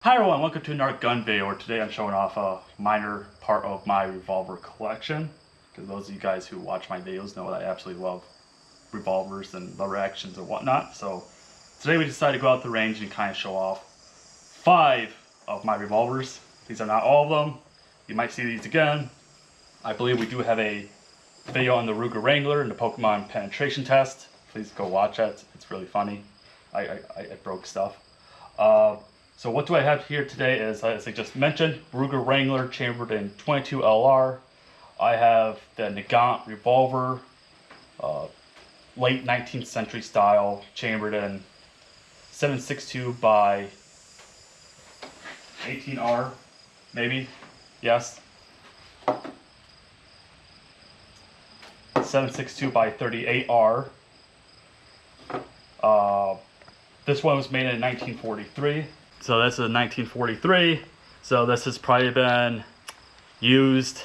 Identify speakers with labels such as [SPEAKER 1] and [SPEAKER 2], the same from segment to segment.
[SPEAKER 1] Hi everyone, welcome to another gun video where today I'm showing off a minor part of my revolver collection. Because those of you guys who watch my videos know that I absolutely love revolvers and lever actions and whatnot. So today we decided to go out the range and kind of show off 5 of my revolvers. These are not all of them. You might see these again. I believe we do have a video on the Ruger Wrangler and the Pokemon penetration test. Please go watch that. It's really funny. I broke stuff. So what do I have here today is, as I just mentioned, Ruger Wrangler chambered in 22 LR. I have the Nagant Revolver, late 19th century style, chambered in 7.62 by 18R, maybe, yes. 7.62 by 38R. This one was made in 1943. So this is 1943. So this has probably been used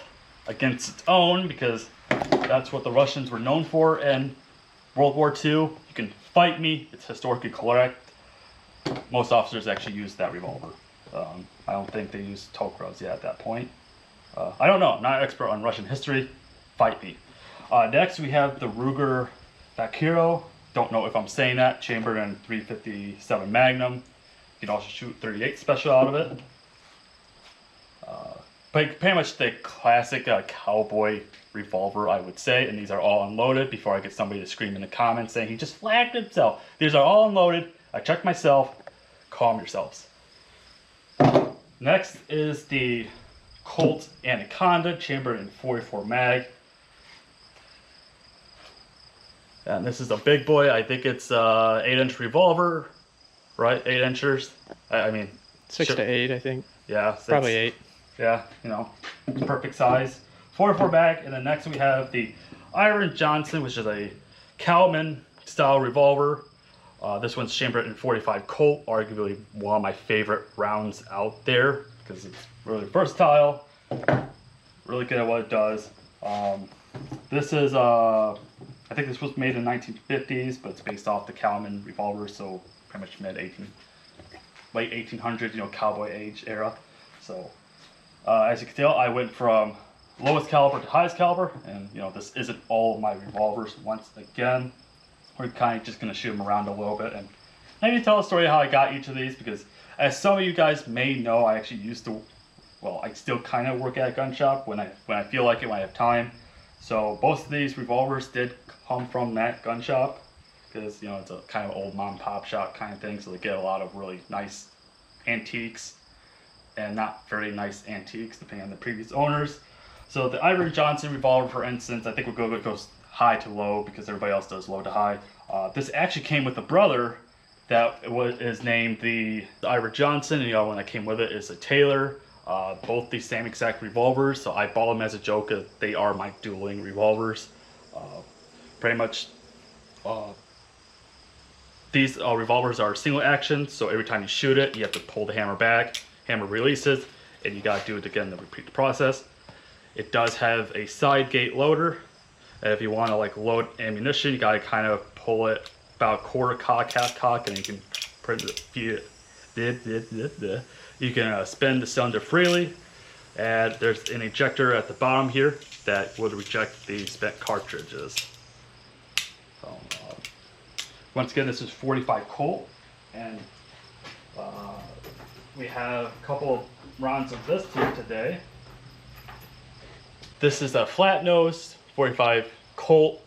[SPEAKER 1] against its own because that's what the Russians were known for in World War II. You can fight me, it's historically correct. Most officers actually used that revolver. I don't think they used Tokros yet at that point. I don't know, I'm not an expert on Russian history. Fight me. Next we have the Ruger Vaquero. Don't know if I'm saying that. Chambered in 357 Magnum. You can also shoot 38 special out of it. But pretty much the classic cowboy revolver, I would say. And these are all unloaded before I get somebody to scream in the comments saying he just flagged himself. These are all unloaded. I checked myself. Calm yourselves. Next is the Colt Anaconda, chambered in 44 mag. And this is a big boy. I think it's 8-inch revolver, right? 8 inchers. I mean,
[SPEAKER 2] 6 to 8, I think.
[SPEAKER 1] Yeah, 6.
[SPEAKER 2] Probably 8.
[SPEAKER 1] Yeah, you know, perfect size. 44 mag, and then next we have the Iver Johnson, which is a Cattleman style revolver. This one's chambered in 45 Colt, arguably one of my favorite rounds out there because it's really versatile, really good at what it does. This is I think this was made in the 1950s, but it's based off the Cattleman revolver, so pretty much late 1800s, you know, cowboy age era. So as you can tell, I went from lowest caliber to highest caliber, and you know, this isn't all of my revolvers. Once again, we're kind of just going to shoot them around a little bit and maybe tell a story of how I got each of these, because as some of you guys may know, I actually used to, well, I still kind of work at a gun shop when I feel like it, when I have time. So both of these revolvers did come from that gun shop because, you know, it's a kind of old mom and pop shop kind of thing, so they get a lot of really nice antiques and not very nice antiques depending on the previous owners. So the Iver Johnson revolver, for instance, I think we'll go high to low because everybody else does low to high. This actually came with a brother that is named the Iver Johnson, and the other one that came with it is a Taylor. Both the same exact revolvers, so I bought them as a joke because they are my dueling revolvers. Pretty much these revolvers are single action, so every time you shoot it, you have to pull the hammer back, hammer releases, and you gotta do it again to repeat the process. It does have a side gate loader, and if you want to like load ammunition, you gotta kind of pull it about quarter cock, half cock, and you can you can spin the cylinder freely, and there's an ejector at the bottom here that would reject the spent cartridges. Once again, this is 45 Colt, and we have a couple of rounds of this here today. This is a flat nose 45 Colt,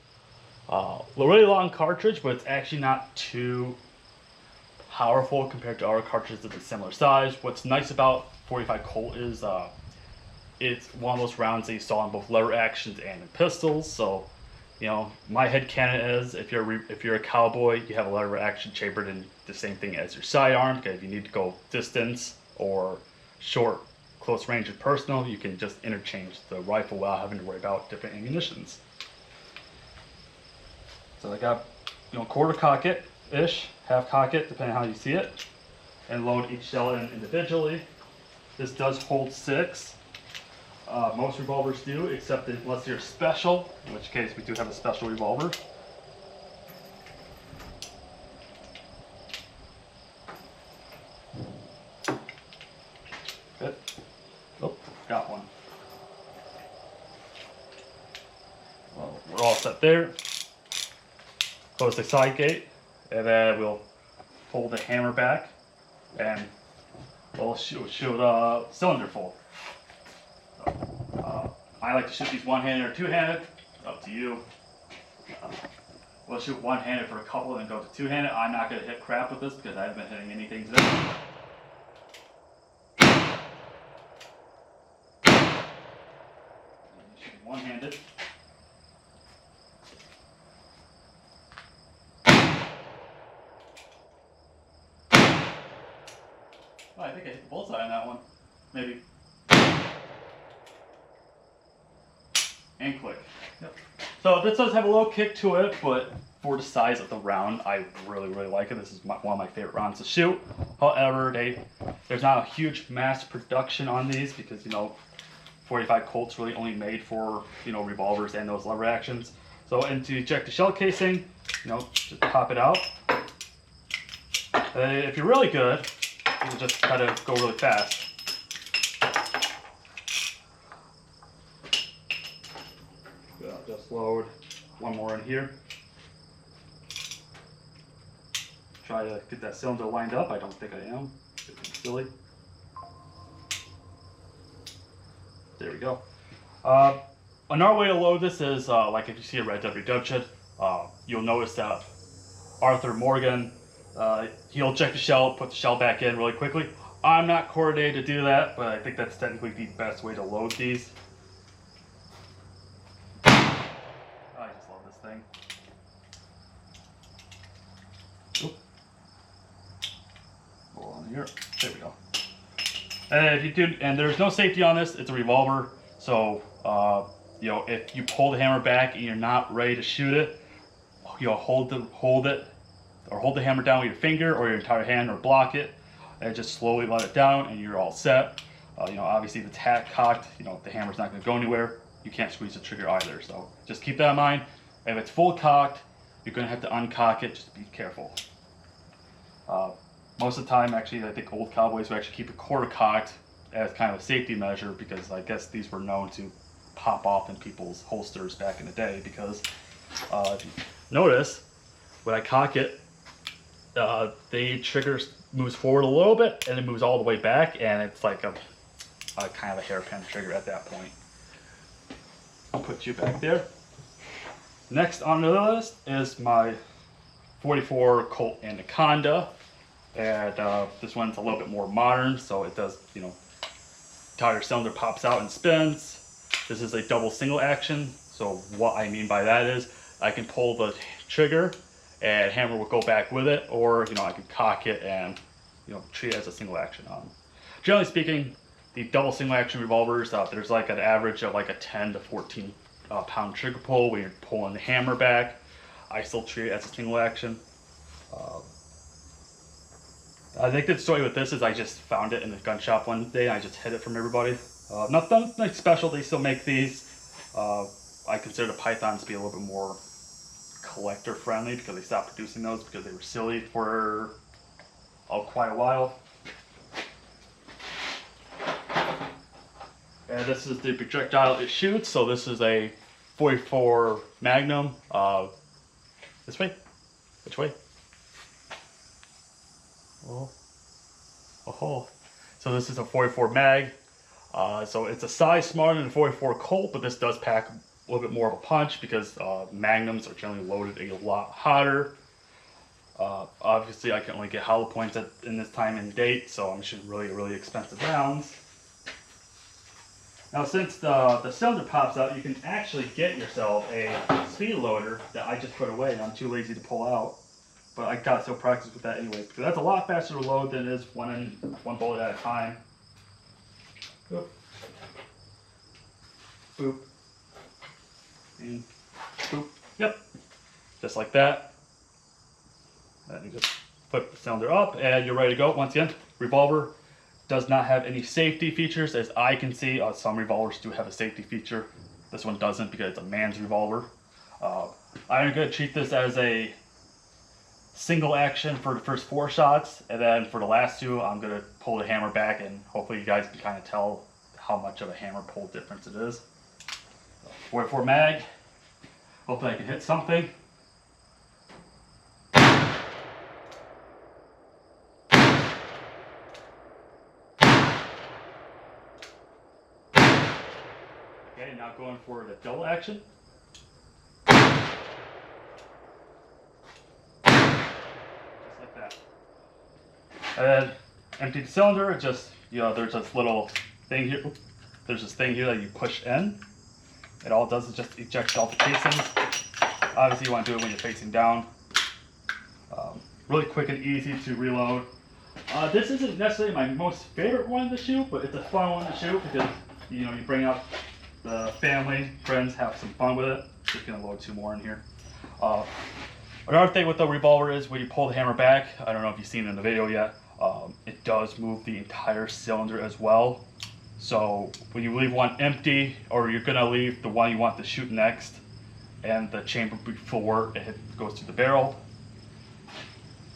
[SPEAKER 1] really long cartridge, but it's actually not too powerful compared to other cartridges of a similar size. What's nice about 45 Colt is it's one of those rounds that you saw in both lever actions and in pistols. So, you know, my headcanon is if you're a cowboy, you have a lever action chambered in the same thing as your sidearm, because if you need to go distance or short, close range and personal, you can just interchange the rifle without having to worry about different ammunitions. So I got, you know, quarter cock it-ish, half cock it, depending on how you see it, and load each shell in individually. This does hold 6. Most revolvers do, except unless you're special, in which case we do have a special revolver. Good. Oh, got one. Well, we're all set there. Close the side gate, and then we'll pull the hammer back, and we'll shoot cylinder full. I like to shoot these one-handed or two-handed. Up to you. We'll shoot one-handed for a couple, and then go to two-handed. I'm not going to hit crap with this because I haven't been hitting anything today. Shoot one-handed. Oh, I think I hit the bullseye on that one. Maybe. And click. Yep. So this does have a little kick to it, but for the size of the round, I really like it. This is one of my favorite rounds to shoot. However, there's not a huge mass production on these because, you know, 45 Colt's really only made for, you know, revolvers and those lever actions. So, and to eject the shell casing, you know, just pop it out. If you're really good, you can just try to go really fast. I'll just load one more in here. Try to get that cylinder lined up. I don't think I am. It's silly. There we go. Another way to load this is like if you see a Red Dead Redemption, you'll notice that Arthur Morgan, he'll eject the shell, put the shell back in really quickly. I'm not coordinated to do that, but I think that's technically the best way to load these. I just love this thing. Oop. Go on here. There we go. And if you do, and there's no safety on this, it's a revolver. So, you know, if you pull the hammer back and you're not ready to shoot it, you'll hold the hammer down with your finger or your entire hand, or block it, and just slowly let it down, and you're all set. You know, obviously if it's cocked, you know, the hammer's not going to go anywhere. You can't squeeze the trigger either. So just keep that in mind. If it's full cocked, you're going to have to uncock it. Just be careful. Most of the time, actually, I think old cowboys would actually keep a quarter cocked as kind of a safety measure, because I guess these were known to pop off in people's holsters back in the day. Because if you notice, when I cock it, the trigger moves forward a little bit and it moves all the way back, and it's like a kind of a hairpin trigger at that point. I'll put you back there. Next on the list is my 44 Colt Anaconda, and this one's a little bit more modern, so it does, you know, entire cylinder pops out and spins. This is a double single action, so what I mean by that is I can pull the trigger and hammer will go back with it, or, you know, I can cock it and, you know, treat it as a single action. Generally speaking, the double single action revolvers, there's like an average of like a 10 to 14 pound trigger pull when you're pulling the hammer back. I still treat it as a single action. I think the story with this is I just found it in the gun shop one day and I just hid it from everybody. Nothing special, they still make these. I consider the pythons to be a little bit more collector friendly because they stopped producing those because they were silly for quite a while. And this is the projectile it shoots. So this is a 44 Magnum. This way? Which way? Oh. Oh. So this is a 44 mag. So it's a size smaller than the 44 Colt, but this does pack a little bit more of a punch because Magnums are generally loaded a lot hotter. Obviously, I can only get hollow points in this time and date, so I'm shooting really expensive rounds. Now, since the cylinder pops out, you can actually get yourself a speed loader that I just put away and I'm too lazy to pull out. But I got so practice with that anyway, because that's a lot faster to load than it is one bullet at a time. Boop. Boop. And boop. Yep. Just like that. And you just put the cylinder up and you're ready to go. Once again, revolver does not have any safety features, as I can see. Some revolvers do have a safety feature. This one doesn't because it's a man's revolver. I'm going to treat this as a single action for the first 4 shots, and then for the last 2, I'm gonna pull the hammer back, and hopefully you guys can kind of tell how much of a hammer pull difference it is. 44 mag. Hopefully I can hit something. Okay, now going for the double action. Like that. And then empty the cylinder. Just, you know, there's this little thing here. There's this thing here that you push in. It all does is just eject all the casings. Obviously, you want to do it when you're facing down. Really quick and easy to reload. This isn't necessarily my most favorite one to shoot, but it's a fun one to shoot because, you know, you bring out the family, friends, have some fun with it. Just gonna load 2 more in here. Another thing with the revolver is when you pull the hammer back, I don't know if you've seen it in the video yet, it does move the entire cylinder as well. So when you leave one empty, or you're gonna leave the one you want to shoot next, and the chamber before it goes to the barrel.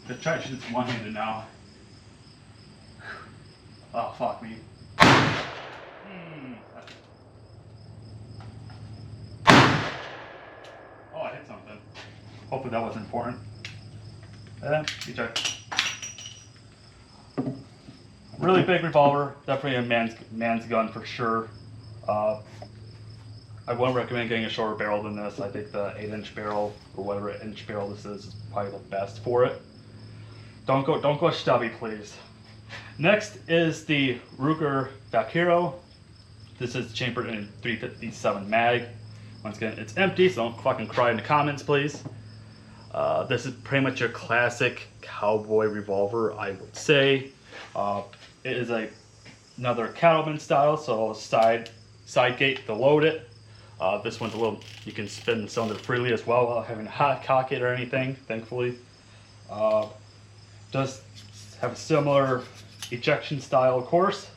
[SPEAKER 1] I'm gonna try to shoot this one-handed now. Oh, fuck me. Oh, I hit something. Hopefully that wasn't important. And eject. Really big revolver, definitely a man's gun for sure. I wouldn't recommend getting a shorter barrel than this. I think the 8-inch barrel, or whatever inch barrel this is probably the best for it. Don't go stubby, please. Next is the Ruger Vaquero. This is chambered in 357 mag. Once again, it's empty, so don't fucking cry in the comments, please. This is pretty much your classic cowboy revolver, I would say. It is another Cattleman style, so side gate to load it. This one's a little, you can spin the cylinder freely as well without having to hot cock it or anything, thankfully. Does have a similar ejection style, of course.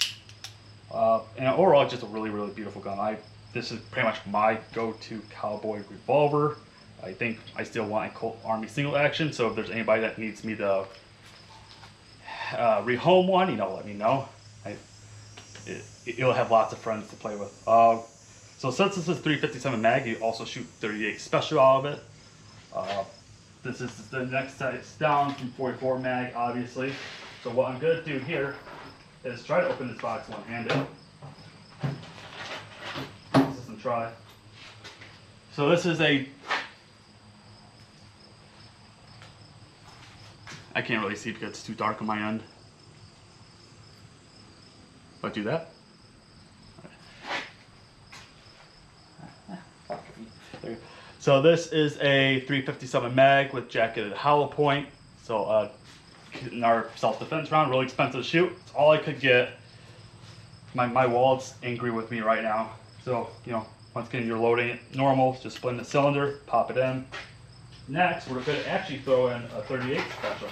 [SPEAKER 1] And overall, just a really, really beautiful gun. This is pretty much my go-to cowboy revolver. I think I still want a Colt Army single action, so if there's anybody that needs me to rehome one, you know, let me know. You'll have lots of friends to play with. So since this is 357 mag, you also shoot 38 special out of it. This is the next size down from 44 mag, obviously. So what I'm going to do here is try to open this box one-handed. This is try. So this is I can't really see because it's too dark on my end. But do that. So this is a 357 mag with jacketed hollow point. So in our self-defense round, really expensive to shoot. It's all I could get. My wallet's angry with me right now. So, you know, once again, you're loading it normal, just split the cylinder, pop it in. Next, we're going to actually throw in a 38 special.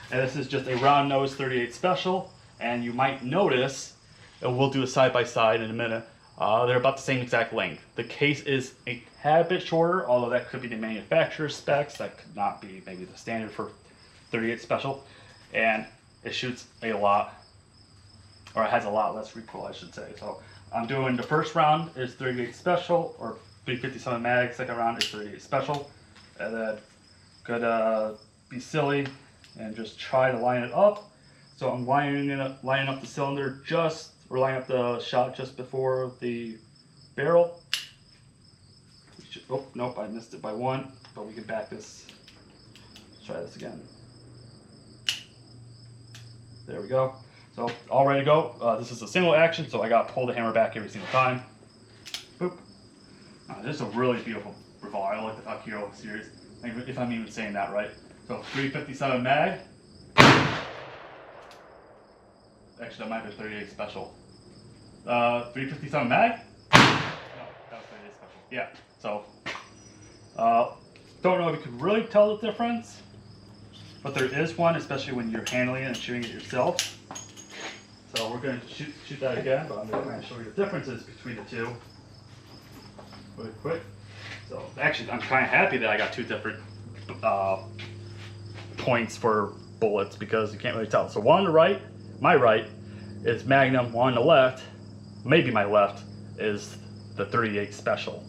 [SPEAKER 1] And this is just a round nose 38 special. And you might notice, and we'll do a side-by-side in a minute, they're about the same exact length. The case is a tad bit shorter, although that could be the manufacturer's specs. That could not be maybe the standard for 38 special. And it shoots a lot, or it has a lot less recoil, I should say. So I'm doing the first round is 38 special, or 357 mag. Second round is 38 special. And then gonna be silly and just try to line it up. So I'm lining up the cylinder or lining up the shot just before the barrel. Oh, nope, I missed it by 1, but we can back this. Let's try this again. There we go. So all ready to go. This is a single action, so I got to pull the hammer back every single time. Boop. This is a really beautiful revolver. I like the Vaquero series, if I'm even saying that right. So 357 mag. Actually, that might be 38 special. 357 mag? No, that was 38 special. Yeah, so don't know if you can really tell the difference, but there is one, especially when you're handling it and shooting it yourself. So we're going to shoot that again, but I'm going to try and show you the differences between the two really quick. So actually, I'm kind of happy that I got two different points for bullets because you can't really tell. So one on the right, my right, is Magnum. One on the left, maybe my left, is the 38 Special.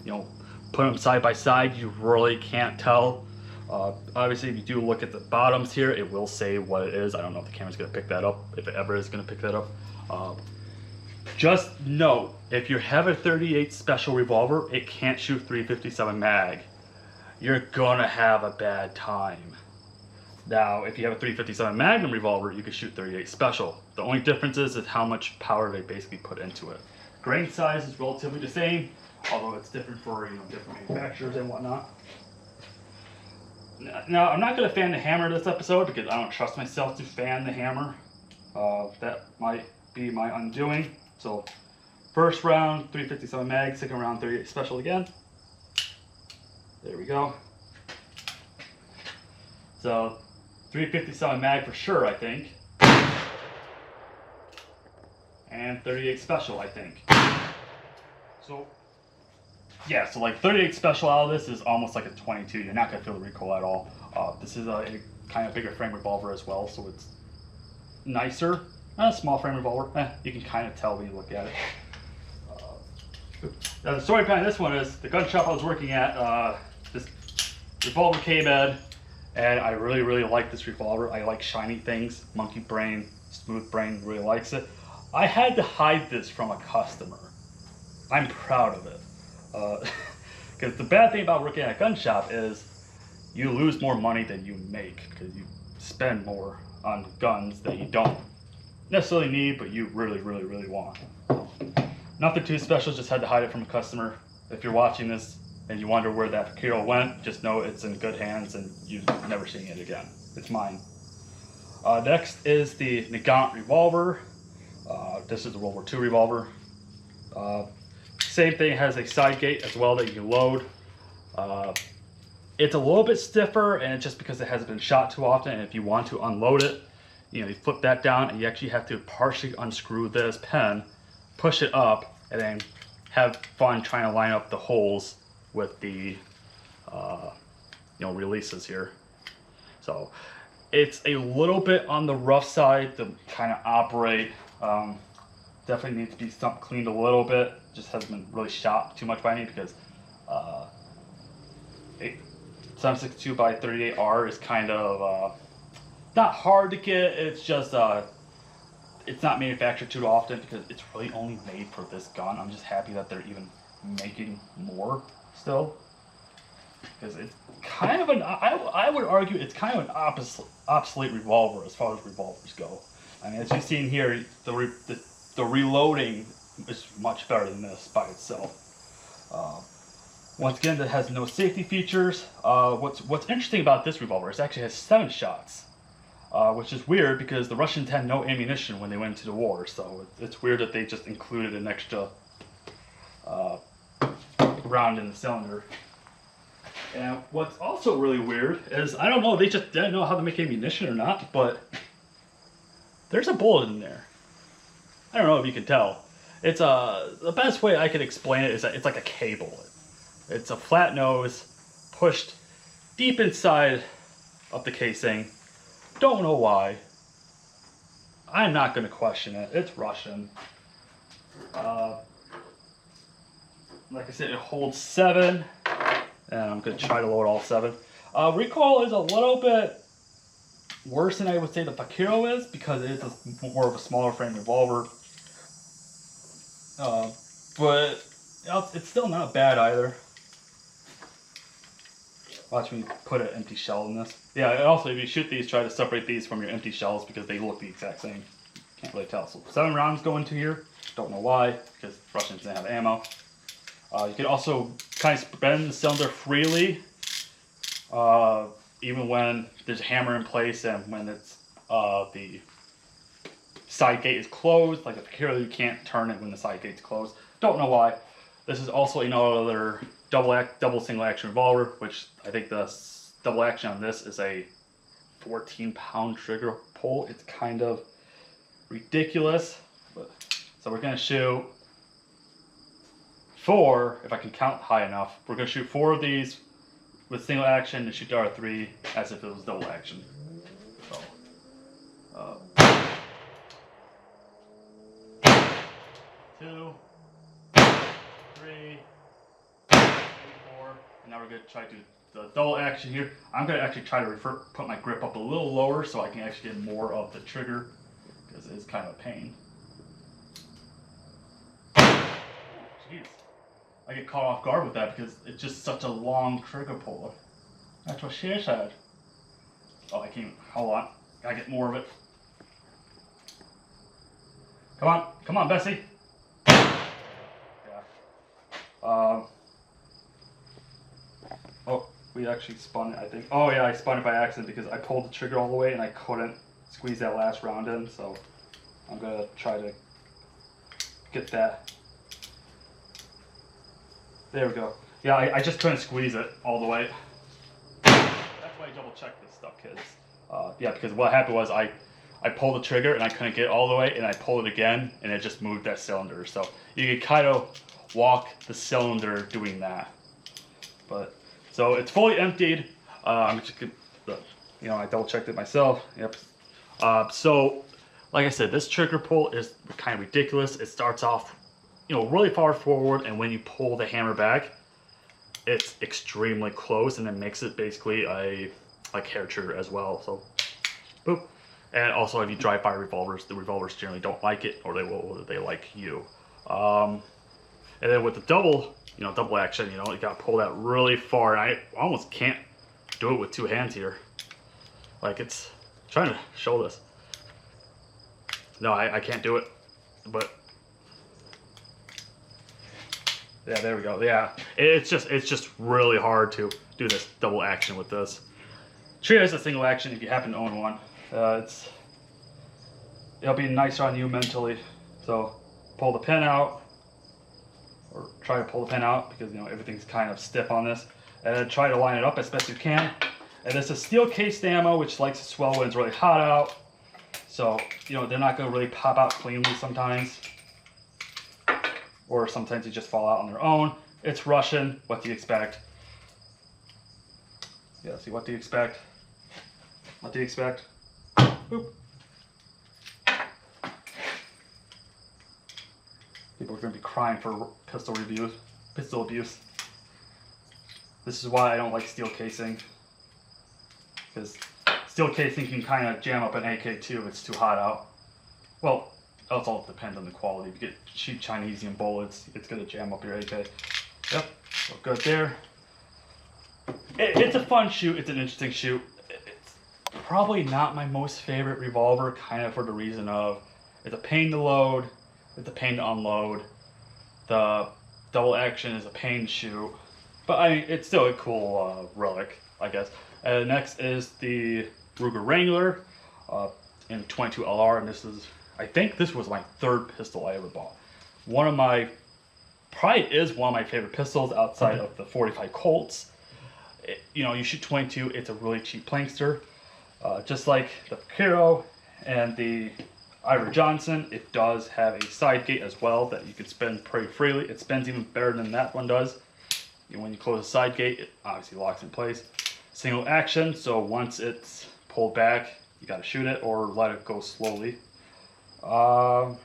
[SPEAKER 1] You know, put them side by side, you really can't tell. Obviously, if you do look at the bottoms here, it will say what it is. I don't know if the camera's going to pick that up, if it ever is going to pick that up. Just note, if you have a 38 Special revolver, it can't shoot 357 mag. You're gonna have a bad time. Now, if you have a 357 Magnum revolver, you can shoot 38 Special. The only difference is how much power they basically put into it. Grain size is relatively the same, although it's different for different manufacturers and whatnot. Now, I'm not going to fan the hammer this episode because I don't trust myself to fan the hammer. That might be my undoing. So, first round, 357 mag, second round, 38 Special again. There we go. So, 357 mag for sure, I think. And 38 Special, I think. So, yeah, so like 38 Special out of this is almost like a 22. You're not going to feel the recoil at all. This is a kind of bigger frame revolver as well, so it's nicer. Not a small frame revolver. You can kind of tell when you look at it. Now the story behind this one is the gun shop I was working at, this revolver came in, and I really like this revolver. I like shiny things. Monkey Brain, Smooth Brain really likes it. I had to hide this from a customer. I'm proud of it. Because the bad thing about working at a gun shop is you lose more money than you make because you spend more on guns that you don't necessarily need, but you really want. Nothing too special, just had to hide it from a customer. If you're watching this and you wonder where that Vaquero went, just know it's in good hands and you're never seeing it again. It's mine. Next is the Nagant revolver. This is the World War II revolver. Same thing, has a side gate as well that you can load. It's a little bit stiffer, and it's just because it hasn't been shot too often. And if you want to unload it, you flip that down, and you actually have to partially unscrew this pen, push it up, and then have fun trying to line up the holes with the releases here. So it's a little bit on the rough side to kind of operate. Definitely needs to be cleaned a little bit. Just hasn't been really shot too much by me because 7.62 by 38R is kind of not hard to get. It's just it's not manufactured too often because it's really only made for this gun. I'm just happy that they're even making more still, because it's kind of an I would argue it's kind of an obsolete revolver as far as revolvers go. I mean, as you've seen here, the reloading is much better than this by itself. Once again, that has no safety features. What's interesting about this revolver is it actually has 7 shots, which is weird because the Russians had no ammunition when they went into the war. So it's weird that they just included an extra round in the cylinder. And what's also really weird is, I don't know, they just didn't know how to make ammunition or not, but there's a bullet in there. I don't know if you can tell. It's the best way I could explain it is that it's like a K bullet. It's a flat nose pushed deep inside of the casing. Don't know why. I'm not going to question it. It's Russian. Like I said, it holds 7, and I'm going to try to load all 7. Recoil is a little bit worse than I would say the Vaquero is because it is more of a smaller frame revolver. But it's still not bad either. Watch me put an empty shell in this. Yeah, and also if you shoot these, try to separate these from your empty shells because they look the exact same. Can't really tell. So 7 rounds go into here. Don't know why, because Russians didn't have ammo. You can also kind of bend the cylinder freely, even when there's a hammer in place and when it's the side gate is closed. Like the Vaquero, you can't turn it when the side gate's closed. Don't know why. This is also another double single action revolver, which I think the double action on this is a 14-pound trigger pull. It's kind of ridiculous. So we're gonna shoot 4, if I can count high enough, we're going to shoot 4 of these with single action and shoot the other 3 as if it was double action. So, 2, 3, 4, and now we're going to try to do the double action here. I'm going to actually try to put my grip up a little lower so I can actually get more of the trigger, because it is kind of a pain. Jeez. I get caught off guard with that because it's just such a long trigger puller. That's what she said. Oh, I can't. Hold on. Gotta get more of it. Come on, Bessie. Yeah. Oh, we actually spun it, I think. Oh yeah, I spun it by accident because I pulled the trigger all the way and I couldn't squeeze that last round in. So I'm gonna try to get that. There we go. Yeah, I just couldn't squeeze it all the way. That's why I double checked this stuff, kids. Yeah, because what happened was I pulled the trigger and I couldn't get it all the way, and I pulled it again and it just moved that cylinder. So you can kind of walk the cylinder doing that. But so it's fully emptied. I'm just gonna, I double checked it myself. Yep. So like I said, this trigger pull is kind of ridiculous. It starts off, really far forward, and when you pull the hammer back, it's extremely close, and it makes it basically a hair trigger as well. So, boop. And also, if you drive by revolvers, the revolvers generally don't like it, or they like you. And then with the double action, you got to pull that really far, and I almost can't do it with 2 hands here. Like, it's trying to show this. No, I can't do it, but. Yeah, there we go. Yeah, it's just really hard to do this double action with this. Treat it as a single action if you happen to own one. It'll be nicer on you mentally. So pull the pin out, or try to pull the pin out, because everything's kind of stiff on this, and then try to line it up as best you can. And this is steel cased ammo, which likes to swell when it's really hot out. So they're not going to really pop out cleanly sometimes. Or sometimes they just fall out on their own. It's Russian. What do you expect? Yeah, see, what do you expect? What do you expect? Boop. People are going to be crying for pistol abuse. This is why I don't like steel casing. Because steel casing can kind of jam up an AK too if it's too hot out. Well, it all depends on the quality. If you get cheap Chinesian bullets, it's going to jam up your AK. Yep, so good there. It's a fun shoot. It's an interesting shoot. It's probably not my most favorite revolver, kind of for the reason of it's a pain to load, it's a pain to unload. The double action is a pain to shoot. But it's still a cool relic, I guess. Next is the Ruger Wrangler in 22 LR, and I think this was my 3rd pistol I ever bought. Probably is one of my favorite pistols outside of the 45 Colts. You shoot 22, it's a really cheap plankster. Just like the Vaquero and the Iver Johnson, it does have a side gate as well that you can spin pretty freely. It spins even better than that one does. When you close the side gate, it obviously locks in place. Single action, so once it's pulled back, you got to shoot it or let it go slowly. Outside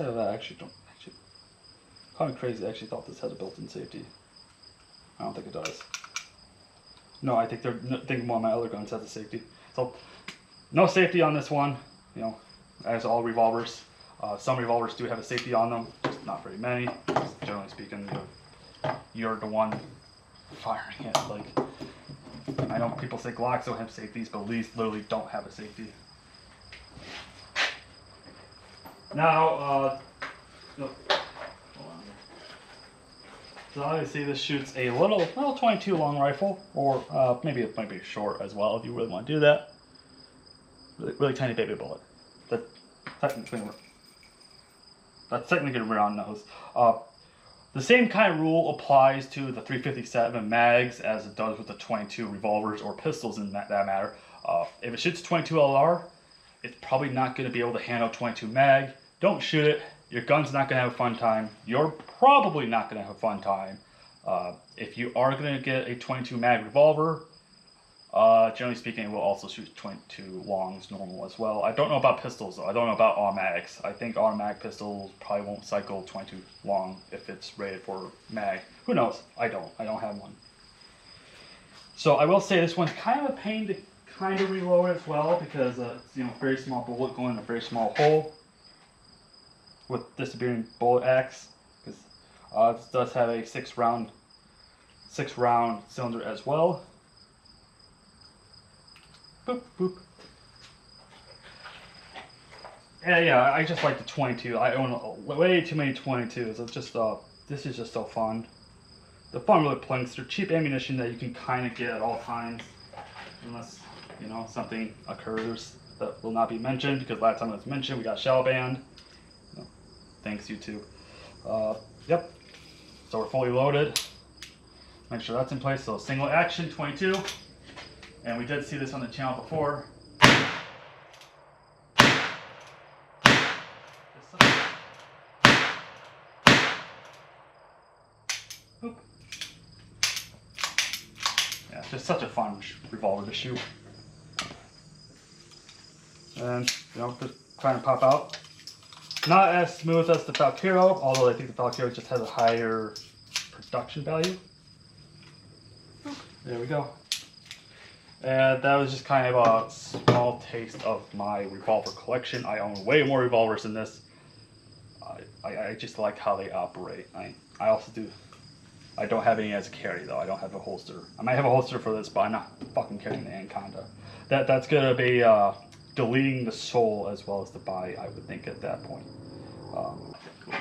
[SPEAKER 1] of that, kind of crazy. I actually thought this had a built-in safety. I don't think it does. No, I think one of my other guns has a safety. So no safety on this one. As all revolvers. Some revolvers do have a safety on them, just not very many. Just generally speaking, you're the one firing it. Like, I know people say Glocks don't have safeties, but these literally don't have a safety. Now, hold on. So obviously this shoots a little 22 long rifle, or maybe it might be short as well if you really want to do that. Really tiny baby bullet. That's technically a round nose. The same kind of rule applies to the 357 mags as it does with the 22 revolvers or pistols in that matter. If it shoots 22 LR, it's probably not going to be able to handle 22 mag. Don't shoot it. your gun's not going to have a fun time. You're probably not going to have a fun time. If you are going to get a 22 mag revolver, generally speaking, it will also shoot 22 longs normal as well. I don't know about pistols though. I don't know about automatics. I think automatic pistols probably won't cycle 22 long if it's rated for mag. Who knows? I don't have one. So I will say this one's kind of a pain to kind of reload as well because it's, you know, very small bullet going in a very small hole with disappearing bullet X, because this does have a six round cylinder as well. Boop boop. Yeah, I just like the 22. I own way too many 22s. It's just this is just so fun. The fun with plinks, they're cheap ammunition that you can kind of get at all times, unless, you know, something occurs that will not be mentioned, because last time it was mentioned we got shell banned. Thanks, YouTube. Yep. So we're fully loaded. Make sure that's in place. So single action 22, and we did see this on the channel before. Oop. Yeah, it's just such a fun revolver to shoot. And, you know, just trying to pop out. Not as smooth as the Vaquero, although I think the Vaquero just has a higher production value. There we go. And that was just kind of a small taste of my revolver collection. I own way more revolvers than this. I just like how they operate. I also do. I don't have any as a carry though. I don't have a holster. I might have a holster for this, but I'm not fucking carrying the Anaconda. That's gonna be deleting the soul as well as the body, I would think, at that point. Cool.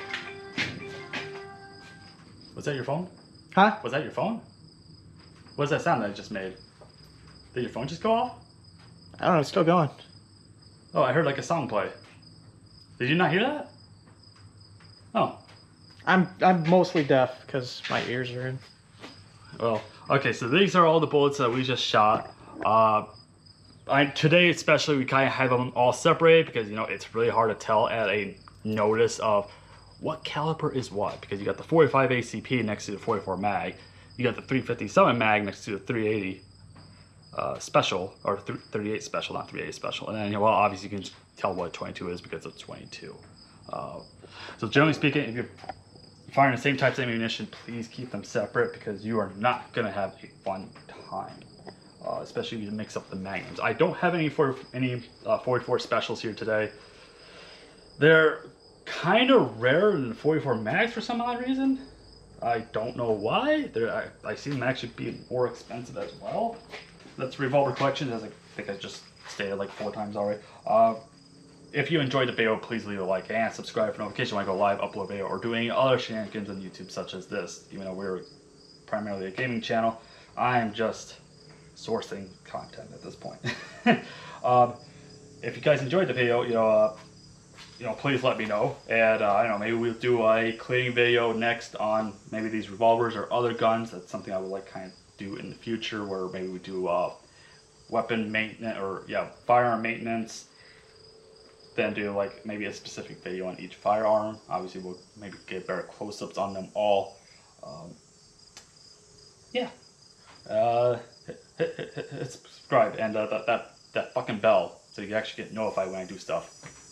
[SPEAKER 1] Was that your phone?
[SPEAKER 2] Huh?
[SPEAKER 1] Was that your phone? What does that sound that I just made? Did your phone just go off?
[SPEAKER 2] I don't know, it's still going.
[SPEAKER 1] Oh, I heard like a song play. Did you not hear that? Oh. I'm
[SPEAKER 2] mostly deaf because my ears are in.
[SPEAKER 1] Well, okay, so these are all the bullets that we just shot. Today especially, we kind of have them all separated because, you know, it's really hard to tell at a notice of what caliber is what, because you got the 45 ACP next to the 44 mag, you got the 357 mag next to the 380 special, or 38 special, not 380 special, and then, you know, well, obviously you can tell what 22 is because it's 22. So generally speaking, if you're firing the same types of ammunition, please keep them separate because you are not going to have a fun time. Especially if you mix up the magnums. I don't have any 44 specials here today. They're kind of rare in the 44 mags for some odd reason. I don't know why. I see them actually being more expensive as well. That's Revolver collection, as I think I just stated like 4 times already. If you enjoyed the video, please leave a like and subscribe for notifications when I go live, upload video, or do any other shenanigans on YouTube such as this. Even though we're primarily a gaming channel, I am just sourcing content at this point. If you guys enjoyed the video, you know, please let me know, and I don't know, maybe we'll do a cleaning video next on maybe these revolvers or other guns. That's something I would like kind of do in the future, where maybe we do weapon maintenance, or yeah, firearm maintenance, then do like maybe a specific video on each firearm. Obviously we'll maybe get better close-ups on them all. Yeah. Hit subscribe and that fucking bell so you can actually get notified when I do stuff.